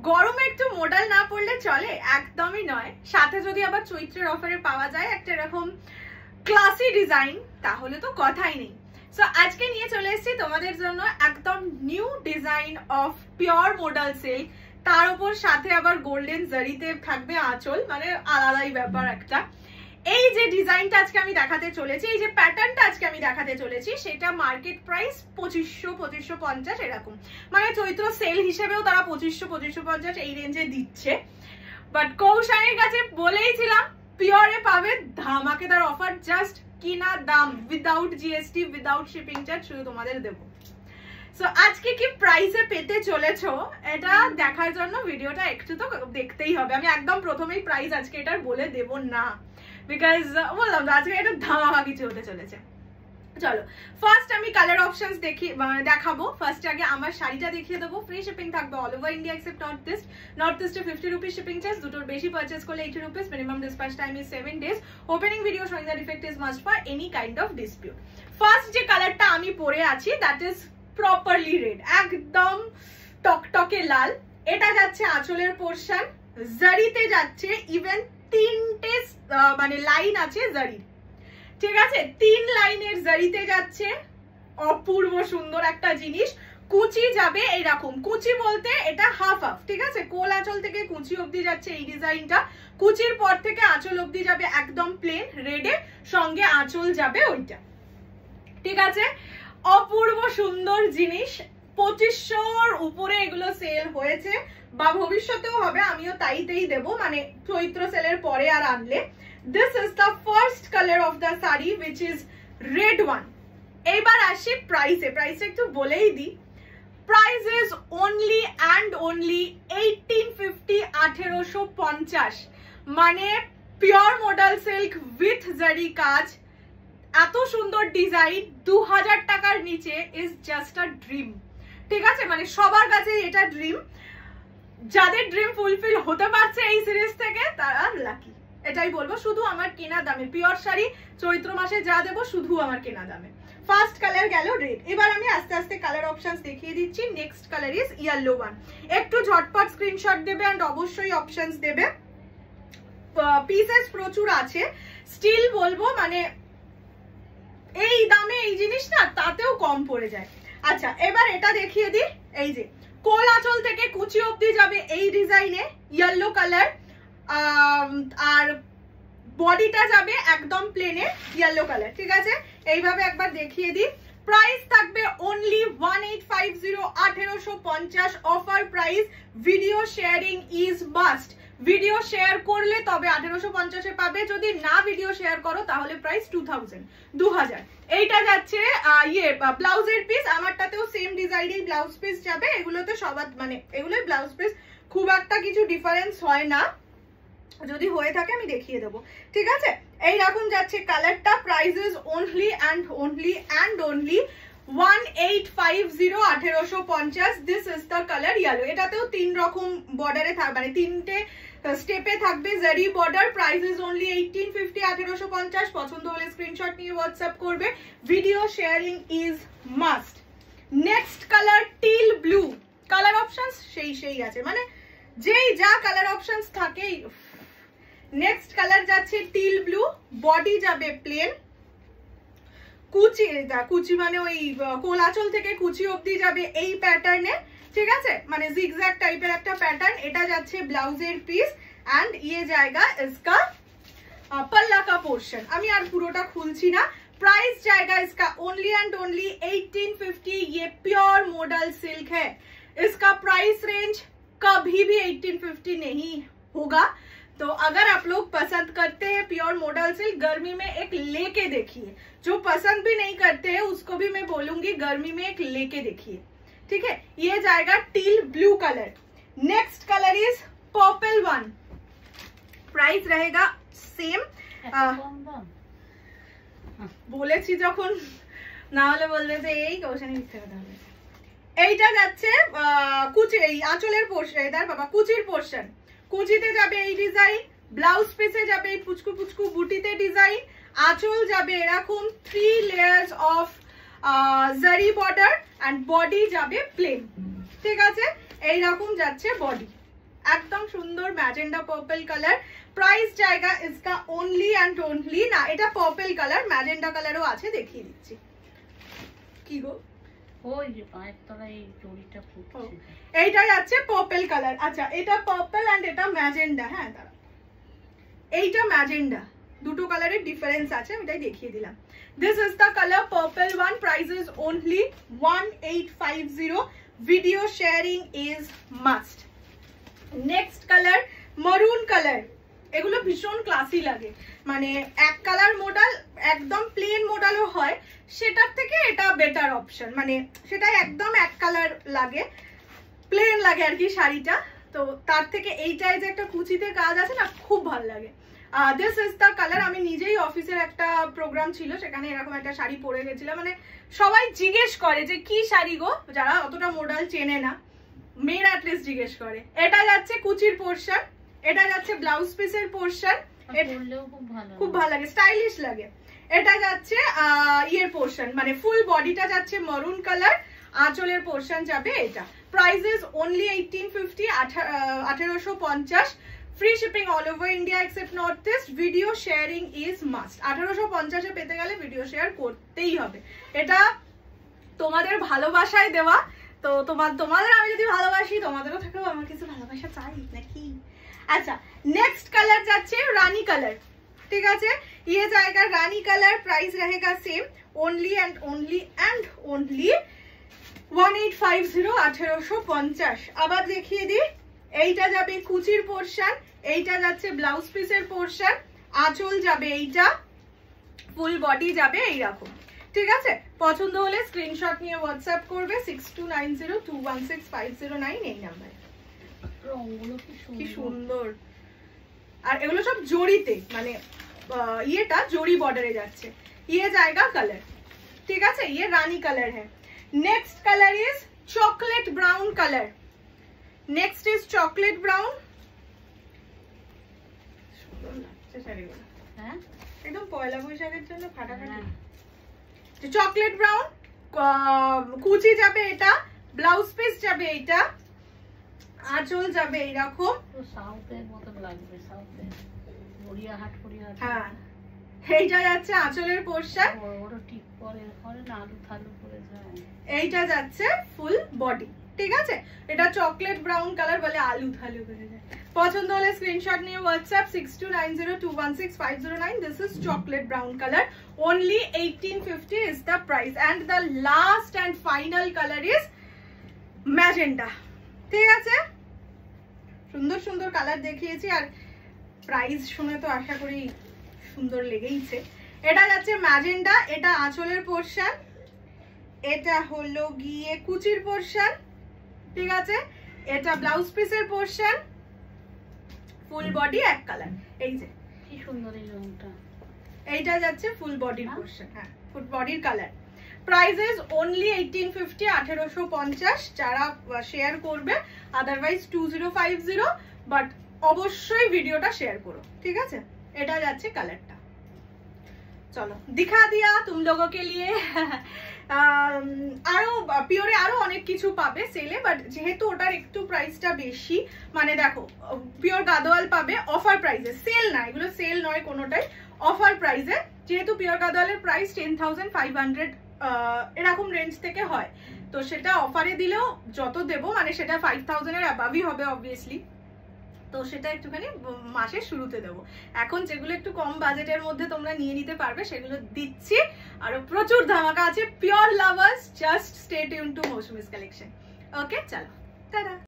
গরমে একটু মডেল না পড়লে চলে? একদমই নয়। সাথে যদি আবার চৈত্রের অফারে পাওয়া যায় একটা এরকম ক্লাসি ডিজাইন, তাহলে তো কথাই নেই। সো আজকে নিয়ে চলে এসেছি তোমাদের জন্য একদম new design of pure model silk, তার উপর সাথে আবার গোল্ডেন জারিতে থাকবে আঁচল, মানে আলাদাই ব্যাপার একটা। এই যে ডিজাইনটা আজকে আমি দেখাতে চলেছি, এই যে প্যাটার্নটা আজকে আমি দেখাতে চলেছি, সেটা মার্কেট প্রাইস 2500-2550 এরকম, মানে চৈত্র সেল হিসেবেও তারা 2500-2550 এই রেঞ্জে দিচ্ছে। বাট কৌশানের কাছে বলেইছিলাম পিওরে পাবে ধামাকেদার অফার, জাস্ট কিনা দাম without GST, without shipping charge, শুধু তোমাদের দেবো। সো আজকে কি প্রাইসে পেতে চলেছো এটা দেখার জন্য ভিডিওটা একটু তো দেখতেই হবে। আমি একদম প্রথমেই প্রাইস আজকে এটার বলে দেব না, বিকজ বললাম তো আজকে এটা ধামাকা কিছু হতে চলেছে। চলো ফার্স্ট আমি কালার অপশনস দেখাবো। ফার্স্ট আগে আমার শাড়িটা দেখিয়ে দেবো। ফ্রি শিপিং থাকবে all over India except north ইস্টে 50 রুপিস শিপিং চার্জ, দুটোর বেশি পারচেস করলে 80 rupees, minimum dispatch time is 7 days, opening video showing the defect is must for any kind of dispute. First যে কালারটা আমি পরে আছি দ্যাট ইজ প্রপারলি রেড, একদম টকটকে লাল। এটা যাচ্ছে আঁচলের পোরশন, জারিতে যাচ্ছে ইভেন 3টে মানে লাইন আছে জারির, ঠিক আছে, 3 লাইনের জারিতে যাচ্ছে, অপূর্ব সুন্দর একটা জিনিস। কুচি যাবে এইরকম, কুচি বলতে এটা হাফ হাফ, ঠিক আছে, কোল আঁচল থেকে কুচি অবধি যাচ্ছে এই ডিজাইনটা, কুচির পর থেকে আঁচল অবধি যাবে একদম প্লেন রেডে, সঙ্গে আঁচল যাবে ওইটা, ঠিক আছে। অপূর্ব সুন্দর জিনিস, 2500-র উপরে এগুলো সেল হয়েছে বা ভবিষ্যতেও হবে, আমিও তাইতেই দেবো, মানে চৈত্র সেলের পরে আর আনলে। This is the first color of the saree which is red one. এবার আসি প্রাইসে, প্রাইসে একটু বলেই দিই। Price is only and only 1850, 1850, মানে পিওর মডেল সিল্ক উইথ জারি কাজ, এত সুন্দর ডিজাইন 2000 টাকার নিচে ইজ জাস্ট আ ড্রিম, ঠিক আছে, মানে সবার কাছে এটা ড্রিম। যাদের ড্রিম ফুলফিল হতে পারছে এই সিরিজ থেকে তারা লাকি, এটাই বলবো। শুধু আমার কেনা দামে পিওর শাড়ি চৈত্র মাসে যা দেবো শুধু আমার কেনা দামে। ফার্স্ট কালার গেল রেড। এবার আমি আস্তে আস্তে কালার অপশনস দেখিয়ে দিচ্ছি। Next colour is yellow one. একটু ঝটপট স্ক্রিনশট দেবে এন্ড অবশ্যই অপশনস দেবে। পিসেস প্রচুর আছে, স্টিল বলবো মানে এই দামে এই জিনিস না তাতেও কম পড়ে যায়। আচ্ছা এবার এটা দেখিয়ে দিই, এই যে কোল আঁচল থেকে কুচি অবধি যাবে এই ডিজাইনে ইয়েলো কালার, আর বডিটা যাবে একদম প্লেনে ইয়েলো কালার, ঠিক আছে। এইভাবে একবার দেখিয়ে দিই। প্রাইস থাকবে only 1850, 1850 offer price. Video sharing is must, video share করলে তবে 1850-এ পাবে, যদি না ভিডিও শেয়ার করো তাহলে প্রাইস 2000। এইটা যাচ্ছে ব্লাউজের পিস, আমারটাতেও সেম ডিজাইনের ব্লাউজ পিস যাবে। এগুলোতে সবার মানে এগুলোই ব্লাউজ পিস, খুব একটা কিছু ডিফারেন্স হয় না, যদি হয়ে থাকে আমি দেখিয়ে দেবো, ঠিক আছে। এইরকম যাচ্ছে কালারটা। Price is only and only 1850, 1850। This is the colour yellow. এটাতেও 3 রকম বর্ডারে থাকবে, মানে 3টে স্টেপে থাকবে জারি বর্ডার। Price is only 1850, 1850। পছন্দ হলে স্ক্রিনশট নিয়ে হোয়াটসঅ্যাপ করবে। Video sharing is must. Next colour teal blue. Colour options সেই আছে, মানে যেই যা কালার অপশনস থাকে। নেক্সট কালার যাচ্ছে টিল ব্লু, বডি যাবে প্লেন, কুচি মানে ওই কোলাচল থেকে কুচি অবধি যাবে এই প্যাটার্নে, ঠিক আছে, মানে জিগজ্যাগ টাইপের একটা প্যাটার্ন। এটা যাচ্ছে ব্লাউজের পিস এন্ড ইয়ে জায়গা इसका पल्ला का पोर्शन। আমি আর পুরোটা খুলছি না। प्राइस जाएगा इसका ओनली एंड ओनली 1850। ये प्योर मॉडल सिल्क है, इसका प्राइस रेंज कभी भी 1850 नहीं होगा। तो अगर आप लोग पसंद करते हैं प्योर मॉडल सिल्क, गर्मी में एक लेके देखिए। जो पसंद भी नहीं करते हैं उसको भी मैं बोलूंगी गर्मी में एक लेके देखिए, ठीक है। ये जाएगा teal blue colour. Next colour is purple one. Price रहेगा सेम। বলেছি যখন, না হলে বলবে যে এই কৌশানি মিথ্যে কথা বলে। এইটা যাচ্ছে কুচি, এই আঁচলের পোর্শন, এটার বাবা কুচির পোর্শন, কুচিতে যাবে এই ডিজাইন, ব্লাউজ পিসে যাবে এই পুচকু পুচকু বুটিতে ডিজাইন, আঁচল যাবে এরকম 3 লেয়ার্স অফ জারি বর্ডার এন্ড বডি যাবে প্লেন, ঠিক আছে। এইরকম যাচ্ছে বডি, একদম সুন্দর ম্যাজেন্ডা পার্পল কালার। প্রাইস জায়গা इसका ओनली एंड ओनली না, এটা পার্পল কালার, ম্যাজেন্ডা কালারও আছে, দেখিয়ে দিচ্ছি। কি গো ওই যে পায়ের তলায় এই জড়িটা ফুটছে, এইটা যাচ্ছে পার্পল কালার। আচ্ছা এটা পার্পল এন্ড এটা ম্যাজেন্ডা। হ্যাঁ দাঁড়া, এইটা ম্যাজেন্ডা, দুটো কালারের ডিফারেন্স আছে, আমি তাই দেখিয়ে দিলাম। This is the color purple one. Price is only 1850. Video sharing is must. Next color maroon color. এগুলো ভীষণ ক্লাসি লাগে, মানে এক কালার মডেল একদম প্লেন মডেলও হয়, সেটার থেকে এটা বেটার অপশন। মানে সেটা একদম এক কালার লাগে, প্লেন লাগে আর কি শাড়িটা, তো তার থেকে এইটাই যে একটা কুচিতে কাজ আছে না, খুব ভালো লাগে। This is the colour. আমি নিজেই অফিসের একটা প্রোগ্রাম ছিল, সেখানে এরকম একটা শাড়ি পরে গেছিলাম। মানে সবাই জিজ্ঞেস করে যে কি শাড়ি গো, যারা অতটা মডেল চেনে না, মেয়েরা অ্যাটলিস্ট জিজ্ঞেস করে। এটা যাচ্ছে কুচির পোর্শন, এটা যাচ্ছে ব্লাউজ পিসের পোর্শন, খুব ভালো লাগে, স্টাইলিশ লাগে। এটা যাচ্ছে ইয়ের পোর্শন, মানে ফুল বডিটা যাচ্ছে মারুন কালার, আঁচলের পোর্শন যাবে এটা। Price is only 1850, 1850। Free shipping all over India except north east. Video sharing is must. 1850-এ পেতে গেলে ভিডিও শেয়ার করতেই হবে। এটা তোমাদের ভালোবাসায় দেওয়া, তো তোমাদের আমি যদি ভালোবাসি, তোমাদেরও থাকলেও আমার কিছু ভালোবাসা চাই নাকি। আচ্ছা নেক্সট কালার যাচ্ছে রানী কালার, ঠিক আছে, ये जाएगा रानी कलर। प्राइस रहेगा सेम, ओनली एंड ओनली 1850, 1850। আবার দেখিয়ে দিই, এইটা যাবে কুচির পোর্শন, এইটা যাচ্ছে ব্লাউজ পিসের পোর্শন, আঁচল যাবে এইটা, ফুল বডি যাবে এইরকম, ঠিক আছে। পছন্দ হলে স্ক্রিনশট নিয়ে হোয়াটসঅ্যাপ করবে 6290216509 এই নাম্বারে। কি সুন্দর, আর এগুলো সব জড়িতে, মানে ইয়েটা জড়ি বর্ডারে যাচ্ছে। ये जाएगा कलर, ठीक है, ये रानी कलर है। Next colour is chocolate brown colour. Next is chocolate brown. एकदम পয়লা বৈশাখের জন্য ফাটাফাটি। চকলেট ব্রাউন, কুচি যাবে এটা, ব্লাউজ পিস যাবে এটা, আঁচল যাবে এইরকম, সাউথের মতো লাগবে, সাউথে গড়িয়াহাট গড়িয়াহাট। হ্যাঁ এইটা যাচ্ছে আঁচলের পোর্শন, বড় টিপ পরে করে না, আলু থালু করে যায়। এইটা যাচ্ছে ফুল বডি, ঠিক আছে। এটা চকলেট ব্রাউন কালার, বলে আলু থালু করে যায়। পছন্দ হলে স্ক্রিনশট নিয়ে WhatsApp 6290216509। This is chocolate brown colour, only 1850 is the price, and the last and final color is magenta, ঠিক আছে। সুন্দর সুন্দর কালার দেখিয়েছি, আর প্রাইস শুনে তো আশা করি সুন্দর লেগেইছে। এটা যাচ্ছে ম্যাজেন্ডা, এটা আঁচলের পোর্শন, এটা হলো গিয়ে কুচির পোর্শন, ঠিক আছে। এটা ব্লাউজ পিসের পোর্শন, ফুল বডি এক কালার। এই যে কি সুন্দর এই রংটা, এইটা যাচ্ছে ফুল বডির পোর্শন, হ্যাঁ ফুল বডির কালার। Price is only 1850, 1850। যারা শেয়ার করবে, আদারওয়াইজ 2050, বাট অবশ্যই ভিডিওটা শেয়ার করো, ঠিক আছে। এটা যাচ্ছে কালারটা। চলো দিখা দিয়া তুম লোগো কে লিয়ে। আরো পিওরে আরো অনেক কিছু পাবে সেলে, বাট যেহেতু ওটার একটু প্রাইসটা বেশি, মানে দেখো পিওর গাদোয়াল পাবে অফার প্রাইসে, সেল না, এগুলো সেল নয় কোনোটাই, অফার প্রাইসে। যেহেতু পিওর গাদোয়ালের প্রাইস 10,500 এরকম রেঞ্জ থেকে হয়, তো সেটা অফারে দিলেও যত দেবো, মানে সেটা 5000-এর অ্যাবাভই হবে অবভিয়াসলি, তো সেটা একটুখানি মাসের শুরুতে দেবো। এখন যেগুলো একটু কম বাজেটের মধ্যে তোমরা নিয়ে নিতে পারবে সেগুলো দিচ্ছি, আরো প্রচুর ধামাকা আছে। Pure lovers just stay tune to Mousumi's collection. Okay চলো টাটা।